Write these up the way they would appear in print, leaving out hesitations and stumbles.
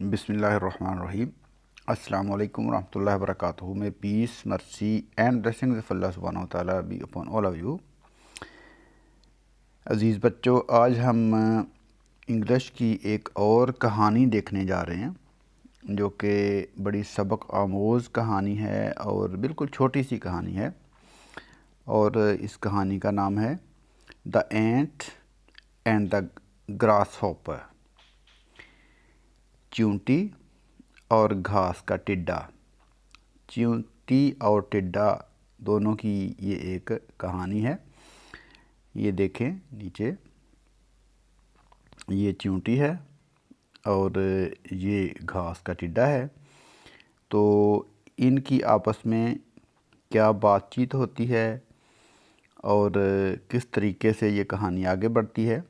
बिस्मिल्लाहिर्रहमानिर्रहीम। अस्सलाम वालेकुम रहमतुल्लाहि व बरकातुहू। May peace mercy and blessings of Allah सुब्हानहू व तआला be upon all of you. अज़ीज़ बच्चों, आज हम इंग्लिश की एक और कहानी देखने जा रहे हैं जो कि बड़ी सबक आमोज़ कहानी है और बिल्कुल छोटी सी कहानी है। और इस कहानी का नाम है the ant and the grass hopper, चींटी और घास का टिड्डा। चींटी और टिड्डा दोनों की ये एक कहानी है। ये देखें नीचे, ये चींटी है और ये घास का टिड्डा है। तो इनकी आपस में क्या बातचीत होती है और किस तरीके से ये कहानी आगे बढ़ती है,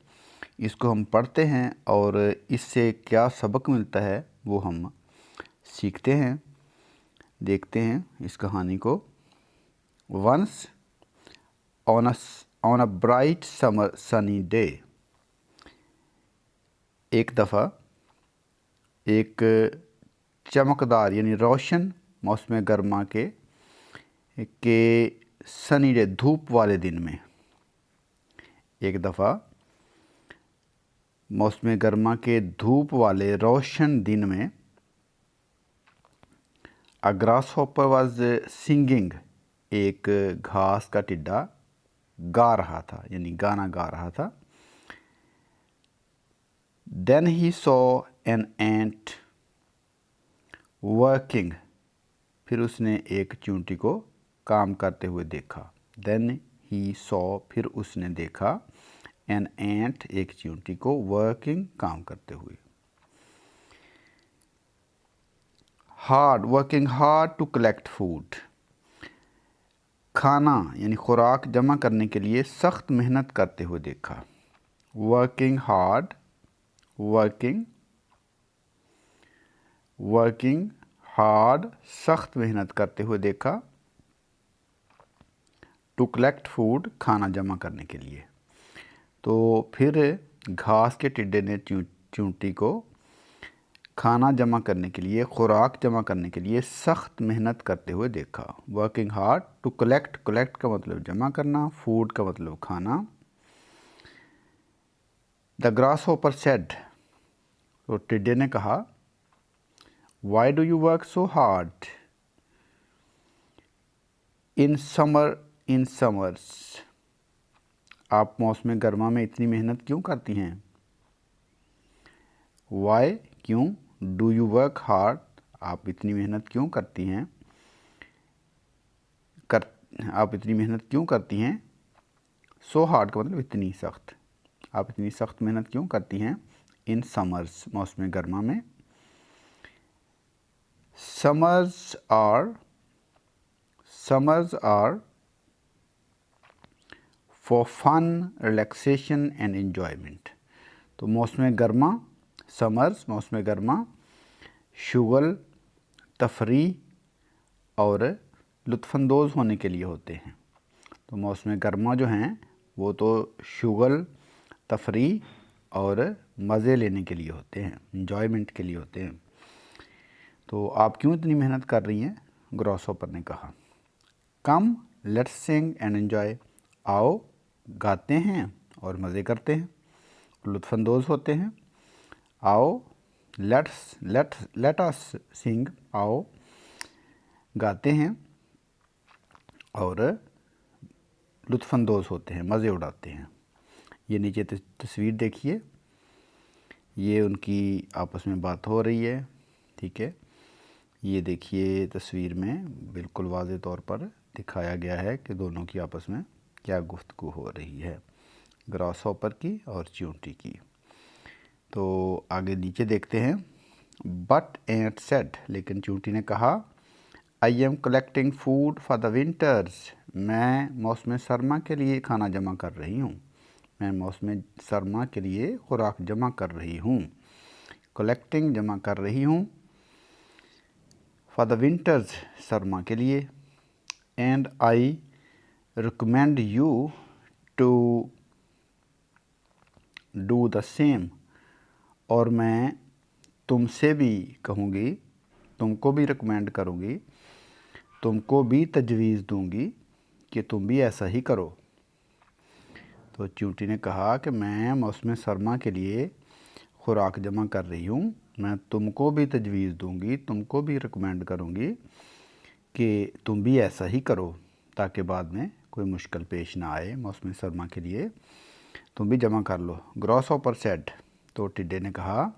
इसको हम पढ़ते हैं और इससे क्या सबक मिलता है वो हम सीखते हैं, देखते हैं इस कहानी को। Once on a bright summer sunny day, एक दफ़ा एक चमकदार यानी रोशन मौसम गर्मा के सनी डे, धूप वाले दिन में, एक दफ़ा मौसम गर्मा के धूप वाले रोशन दिन में अ ग्रास हॉपर वाज सिंगिंग, एक घास का टिड्डा गा रहा था यानी गाना गा रहा था। Then he saw an ant working, फिर उसने एक चींटी को काम करते हुए देखा। देन ही सॉ, फिर उसने देखा, एन एंट, एक चींटी को, वर्किंग, काम करते हुए। Hard, working hard to collect food, खाना यानी खुराक जमा करने के लिए सख्त मेहनत करते हुए देखा। वर्किंग हार्ड, वर्किंग हार्ड, सख्त मेहनत करते हुए देखा। टू कलेक्ट फूड, खाना जमा करने के लिए। तो फिर घास के टिड्डे ने चींटी को खाना जमा करने के लिए, खुराक जमा करने के लिए सख्त मेहनत करते हुए देखा। Working hard to collect, collect का मतलब जमा करना, फूड का मतलब खाना। द ग्रास हॉपर सेड, तो टिड्डे ने कहा, why do you work so hard in summers, आप मौसम गर्मा में इतनी मेहनत क्यों करती हैं। वाई, क्यों, डू यू वर्क हार्ड, आप इतनी मेहनत क्यों करती हैं, आप इतनी मेहनत क्यों करती हैं। सो हार्ड का मतलब इतनी सख्त, आप इतनी सख्त मेहनत क्यों करती हैं। इन समर्स, मौसम गर्मा में। Summers are for fun, relaxation and enjoyment. तो मौसम गर्मा, समर्स, मौसम गर्मा शुगल, तफरीह और लुत्फ़अंदोज़ होने के लिए होते हैं। तो मौसम गर्मा जो हैं वो तो शुगल, तफरीह और मज़े लेने के लिए होते हैं, एन्जॉयमेंट के लिए होते हैं। तो आप क्यों इतनी मेहनत कर रही हैं, ग्रास हॉपर ने कहा। Come let's sing and enjoy, आओ गाते हैं और मज़े करते हैं, लुत्फ़अंदोज़ होते हैं। आओ, लेट अस सिंग, आओ गाते हैं और लुत्फ़अंदोज़ होते हैं, मज़े उड़ाते हैं। ये नीचे तस्वीर देखिए, ये उनकी आपस में बात हो रही है, ठीक है। ये देखिए तस्वीर में बिल्कुल वाज़े तौर पर दिखाया गया है कि दोनों की आपस में क्या गुफ्तगू हो रही है, ग्रास हॉपर की और चींटी की। तो आगे नीचे देखते हैं। बट एंट सेड, लेकिन चींटी ने कहा, I am collecting food for the winters, मैं मौसम सरमा के लिए खाना जमा कर रही हूँ, मैं मौसम सरमा के लिए खुराक जमा कर रही हूँ। कलेक्टिंग, जमा कर रही हूँ, फॉर द विंटर्स, सरमा के लिए। And I recommend you to do the same, और मैं तुम से भी कहूँगी, तुमको भी रिकमेंड करूँगी, तुमको भी तजवीज़ दूँगी कि तुम भी ऐसा ही करो। तो चींटी ने कहा कि मैं मौसम सरमा के लिए खुराक जमा कर रही हूँ, मैं तुमको भी तजवीज़ दूँगी, तुमको भी रिकमेंड करूँगी कि तुम भी ऐसा ही करो, ताकि बाद में कोई मुश्किल पेश ना आए मौसम सरमा के लिए, तुम भी जमा कर लो। ग्रॉसहॉपर सेड, तो टिड्डे ने कहा,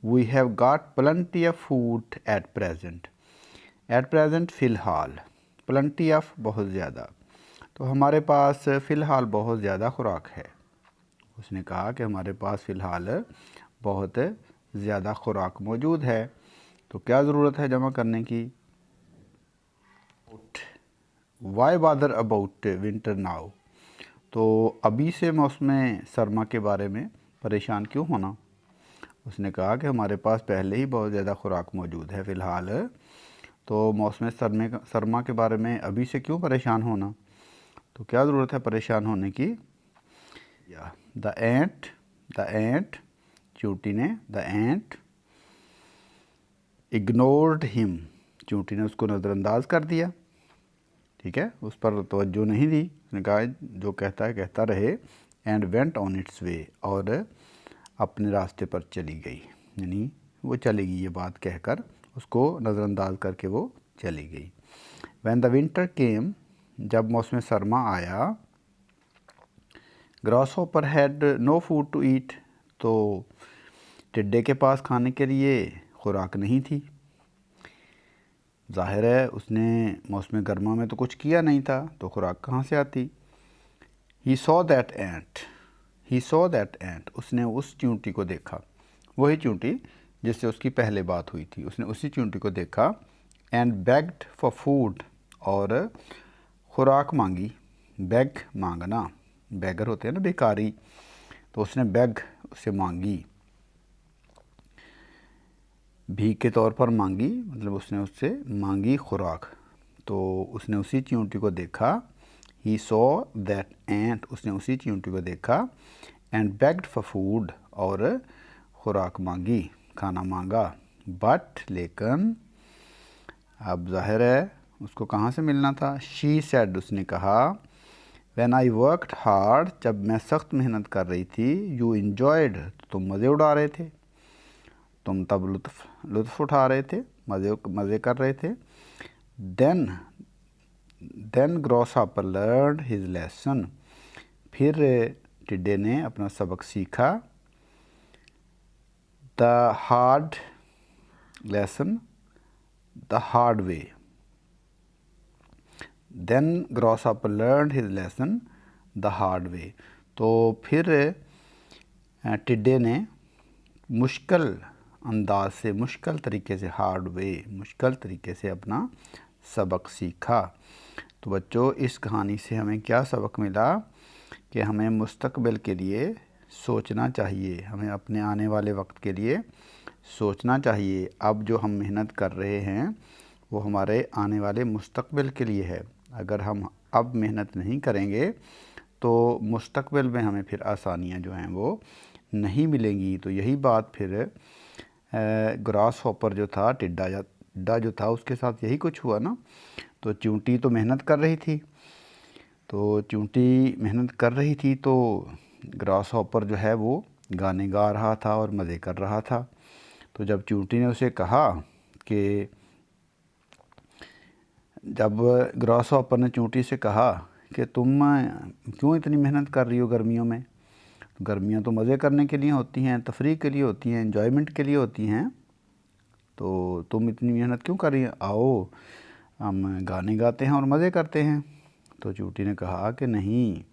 we have got plenty of food at present. At present फ़िलहाल, प्लेंटी ऑफ बहुत ज़्यादा, तो हमारे पास फ़िलहाल बहुत ज़्यादा खुराक है। उसने कहा कि हमारे पास फ़िलहाल बहुत ज़्यादा खुराक मौजूद है, तो क्या ज़रूरत है जमा करने की। वाई बादर अबाउट विंटर नाउ, तो अभी से मौसम सरमा के बारे में परेशान क्यों होना। उसने कहा कि हमारे पास पहले ही बहुत ज़्यादा खुराक मौजूद है फ़िलहाल, तो मौसम सरमा के बारे में अभी से क्यों परेशान होना, तो क्या ज़रूरत है परेशान होने की। या द एंट, चींटी ने, द एंट इग्नोर्ड हिम, चींटी ने उसको नज़रअंदाज कर दिया, ठीक है, उस पर तवज्जो नहीं दी। उसने कहा जो कहता है कहता रहे। एंड वेंट ऑन इट्स वे, और अपने रास्ते पर चली गई, यानी वो चलेगी ये बात कहकर, उसको नज़रअंदाज करके वो चली गई। व्हेन द विंटर केम, जब मौसम सरमा आया, grasshopper had no food to eat, तो टिड्डे के पास खाने के लिए खुराक नहीं थी। ज़ाहिर है उसने मौसम गर्मा में तो कुछ किया नहीं था, तो खुराक कहाँ से आती। ही सॉ दैट एंट, उसने उस चींटी को देखा, वही चींटी जिससे उसकी पहले बात हुई थी, उसने उसी चींटी को देखा। एंड बेग्ड फॉर फूड, और खुराक मांगी। बेग मांगना, बेगर होते हैं ना बेकारी, तो उसने बेग उससे मांगी, भीख के तौर पर मांगी, मतलब उसने उससे मांगी खुराक। तो उसने उसी चींटी को देखा। ही सॉ दैट एंट, उसने उसी चींटी को देखा। एंड बेग्ड फॉर फूड, और खुराक मांगी, खाना मांगा। बट लेकिन, अब जाहिर है उसको कहाँ से मिलना था। शी सेड, उसने कहा, व्हेन आई वर्कड हार्ड, जब मैं सख्त मेहनत कर रही थी, यू इंजॉयड, तुम मज़े उड़ा रहे थे, तुम तब लुत्फ़ उठा रहे थे, मज़े कर रहे थे। Then grasshopper learned his lesson, फिर टिड्डे ने अपना सबक सीखा। The hard lesson, the hard way. Then grasshopper learned his lesson the hard way, तो फिर टिड्डे ने मुश्किल अंदाज से, मुश्किल तरीके से, हार्ड वे, मुश्किल तरीके से अपना सबक सीखा। तो बच्चों, इस कहानी से हमें क्या सबक मिला कि हमें मुस्तकबिल के लिए सोचना चाहिए, हमें अपने आने वाले वक्त के लिए सोचना चाहिए। अब जो हम मेहनत कर रहे हैं वो हमारे आने वाले मुस्तकबिल के लिए है। अगर हम अब मेहनत नहीं करेंगे तो मुस्तकबिल में हमें फिर आसानियाँ जो हैं वो नहीं मिलेंगी। तो यही बात फिर ग्रासहॉपर जो था, टिड्डा जो था, उसके साथ यही कुछ हुआ ना। तो चींटी तो मेहनत कर रही थी, तो ग्रासहॉपर जो है वो गाने गा रहा था और मज़े कर रहा था। तो जब चींटी ने उसे कहा कि, जब ग्रासहॉपर ने चींटी से कहा कि तुम क्यों इतनी मेहनत कर रही हो गर्मियों में, गर्मियाँ तो मज़े करने के लिए होती हैं, तफरीह के लिए होती हैं, एंजॉयमेंट के लिए होती हैं, तो तुम इतनी मेहनत क्यों कर रही हैं, आओ हम गाने गाते हैं और मज़े करते हैं। तो चींटी ने कहा कि नहीं,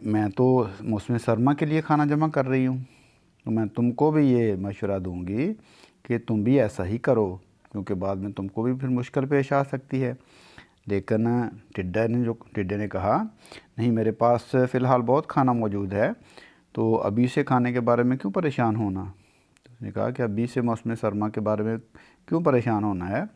मैं तो मौसम सरमा के लिए खाना जमा कर रही हूँ, तो मैं तुमको भी ये मशवरा दूंगी कि तुम भी ऐसा ही करो, क्योंकि बाद में तुमको भी फिर मुश्किल पेश आ सकती है। लेकिन टिड्डे ने कहा, नहीं, मेरे पास फ़िलहाल बहुत खाना मौजूद है, तो अभी से खाने के बारे में क्यों परेशान होना। तो उसने कहा कि अभी से मौसम सरमा के बारे में क्यों परेशान होना है।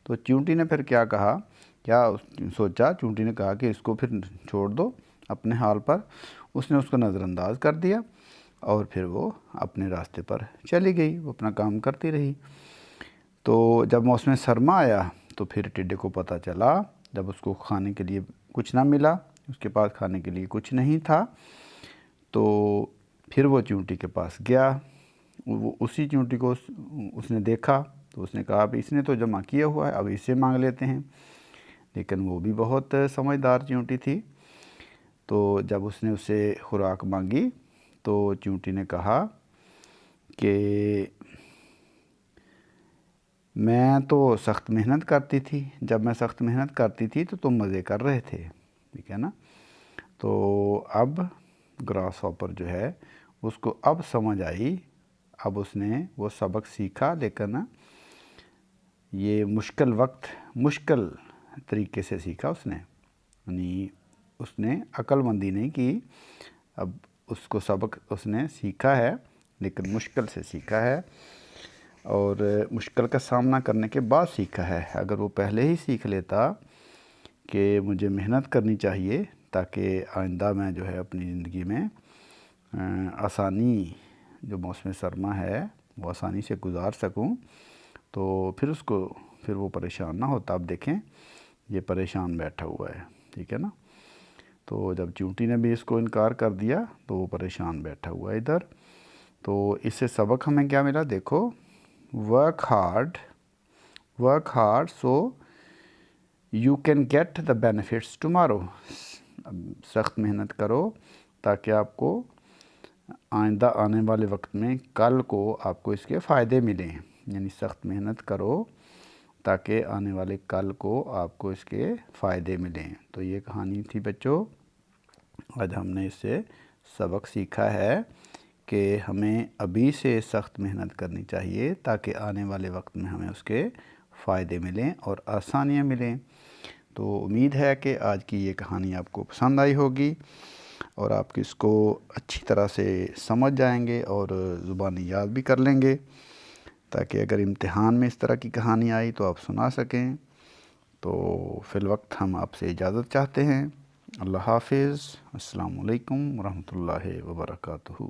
तो चींटी ने फिर क्या कहा, सोचा, चींटी ने कहा कि इसको फिर छोड़ दो अपने हाल पर। उसने उसको नज़रअंदाज कर दिया اور پھر وہ اپنے راستے پر چلی گئی، وہ اپنا کام کرتی رہی۔ تو جب موسم سرما آیا تو پھر ٹڈے کو پتہ چلا، جب اس کو کھانے کے لیے کچھ نہ ملا، اس کے پاس کھانے کے لیے کچھ نہیں تھا، تو پھر وہ چونٹی کے پاس گیا۔ وہ اسی چونٹی کو اس نے دیکھا تو اس نے کہا اب اس نے تو جمع کیا ہوا ہے، اب اس سے مانگ لیتے ہیں۔ لیکن وہ بھی بہت سمجھدار چونٹی تھی، تو جب اس نے اسے خوراک مانگی تو چونٹی نے کہا کہ میں تو سخت محنت کرتی تھی، جب میں سخت محنت کرتی تھی تو تم مزے کر رہے تھے، ٹھیک ہے نا۔ تو اب گراس ہاپر جو ہے اس کو اب سمجھ آئی، اب اس نے وہ سبق سیکھا، لیکن یہ مشکل طریقے سے سیکھا اس نے، یعنی اس نے عقل مندی نہیں کی۔ اب اس کو سبق اس نے سیکھا ہے لیکن مشکل سے سیکھا ہے، اور مشکل کا سامنا کرنے کے بعد سیکھا ہے۔ اگر وہ پہلے ہی سیکھ لیتا کہ مجھے محنت کرنی چاہیے تاکہ آئندہ میں جو ہے اپنی زندگی میں آسانی، جو موسم سرما ہے وہ آسانی سے گزار سکوں، تو پھر وہ پریشان نہ ہوتا۔ اب دیکھیں یہ پریشان بیٹھا ہوا ہے، ٹھیک ہے نا۔ تو جب چونٹی نے بھی اس کو انکار کر دیا تو وہ پریشان بیٹھا ہوا ہے ادھر۔ تو اس سے سبق ہمیں کیا ملا؟ دیکھو، work hard so you can get the benefits tomorrow. سخت محنت کرو تاکہ آپ کو آئندہ آنے والے وقت میں کل کو آپ کو اس کے فائدے ملیں، یعنی سخت محنت کرو تاکہ آنے والے کل کو آپ کو اس کے فائدے ملیں۔ تو یہ کہانی تھی بچوں، آج ہم نے اس سے سبق سیکھا ہے کہ ہمیں ابھی سے سخت محنت کرنی چاہیے تاکہ آنے والے وقت میں ہمیں اس کے فائدے ملیں اور آسانیاں ملیں۔ تو امید ہے کہ آج کی یہ کہانی آپ کو پسند آئی ہوگی اور آپ اس کو اچھی طرح سے سمجھ جائیں گے اور زبانی یاد بھی کر لیں گے، تاکہ اگر امتحان میں اس طرح کی کہانی آئی تو آپ سنا سکیں۔ تو فی الوقت ہم آپ سے اجازت چاہتے ہیں۔ اللہ حافظ، السلام علیکم ورحمۃ اللہ وبرکاتہ۔